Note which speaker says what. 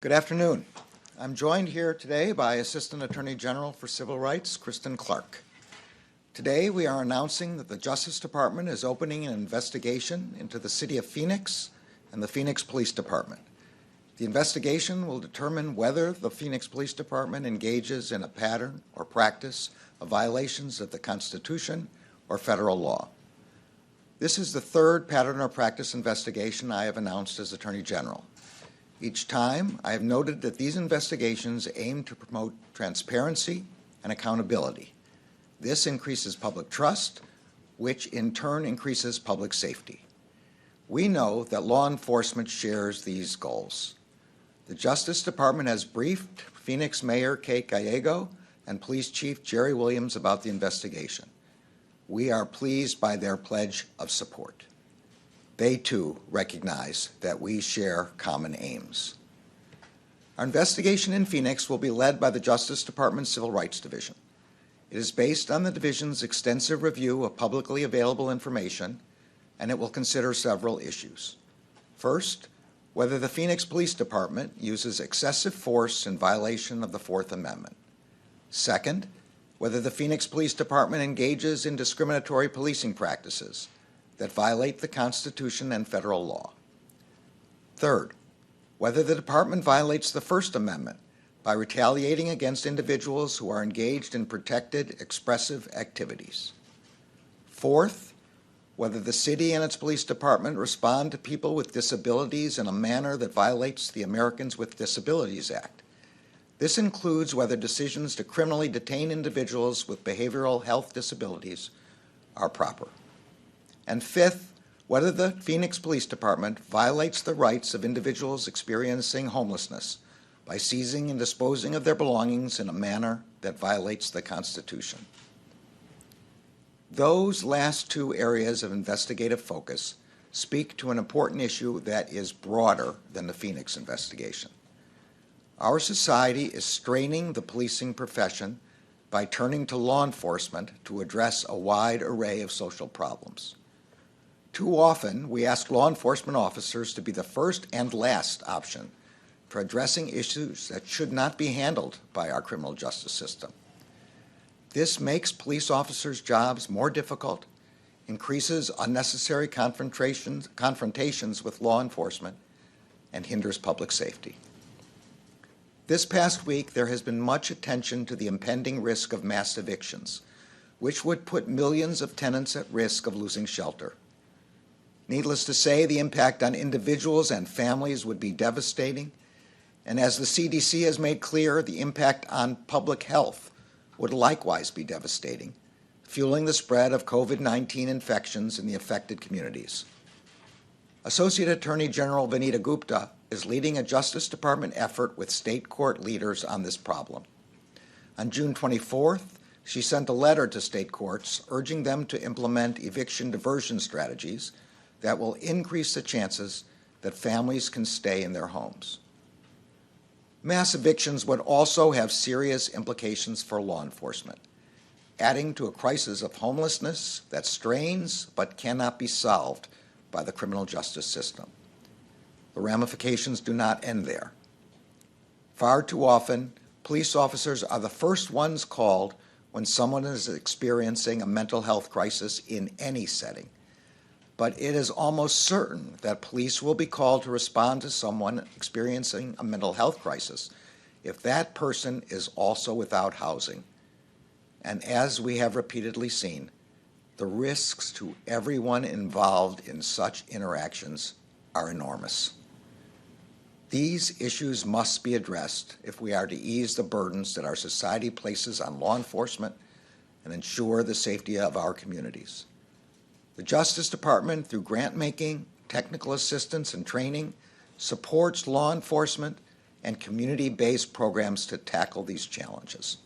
Speaker 1: Good afternoon. I'm joined here today by Assistant Attorney General for Civil Rights, Kristen Clark. Today we are announcing that the Justice Department is opening an investigation into the City of Phoenix and the Phoenix Police Department. The investigation will determine whether the Phoenix Police Department engages in a pattern or practice of violations of the Constitution or federal law. This is the third pattern or practice investigation I have announced as Attorney General. Each time, I have noted that these investigations aim to promote transparency and accountability. This increases public trust, which in turn increases public safety. We know that law enforcement shares these goals. The Justice Department has briefed Phoenix Mayor Kate Gallego and Police Chief Jerry Williams about the investigation. We are pleased by their pledge of support. They, too, recognize that we share common aims. Our investigation in Phoenix will be led by the Justice Department's Civil Rights Division. It is based on the division's extensive review of publicly available information, and it will consider several issues. First, whether the Phoenix Police Department uses excessive force in violation of the Fourth Amendment. Second, whether the Phoenix Police Department engages in discriminatory policing practices that violate the Constitution and federal law. Third, whether the department violates the First Amendment by retaliating against individuals who are engaged in protected expressive activities. Fourth, whether the city and its police department respond to people with disabilities in a manner that violates the Americans with Disabilities Act. This includes whether decisions to criminally detain individuals with behavioral health disabilities are proper. And fifth, whether the Phoenix Police Department violates the rights of individuals experiencing homelessness by seizing and disposing of their belongings in a manner that violates the Constitution. Those last two areas of investigative focus speak to an important issue that is broader than the Phoenix investigation. Our society is straining the policing profession by turning to law enforcement to address a wide array of social problems. Too often, we ask law enforcement officers to be the first and last option for addressing issues that should not be handled by our criminal justice system. This makes police officers' jobs more difficult, increases unnecessary confrontations with law enforcement, and hinders public safety. This past week, there has been much attention to the impending risk of mass evictions, which would put millions of tenants at risk of losing shelter. Needless to say, the impact on individuals and families would be devastating, and as the CDC has made clear, the impact on public health would likewise be devastating, fueling the spread of COVID-19 infections in the affected communities. Associate Attorney General Vanita Gupta is leading a Justice Department effort with state court leaders on this problem. On June 24th, she sent a letter to state courts urging them to implement eviction diversion strategies that will increase the chances that families can stay in their homes. Mass evictions would also have serious implications for law enforcement, adding to a crisis of homelessness that strains but cannot be solved by the criminal justice system. The ramifications do not end there. Far too often, police officers are the first ones called when someone is experiencing a mental health crisis in any setting. But it is almost certain that police will be called to respond to someone experiencing a mental health crisis if that person is also without housing. And as we have repeatedly seen, the risks to everyone involved in such interactions are enormous. These issues must be addressed if we are to ease the burdens that our society places on law enforcement and ensure the safety of our communities. The Justice Department, through grant-making, technical assistance, and training, supports law enforcement and community-based programs to tackle these challenges.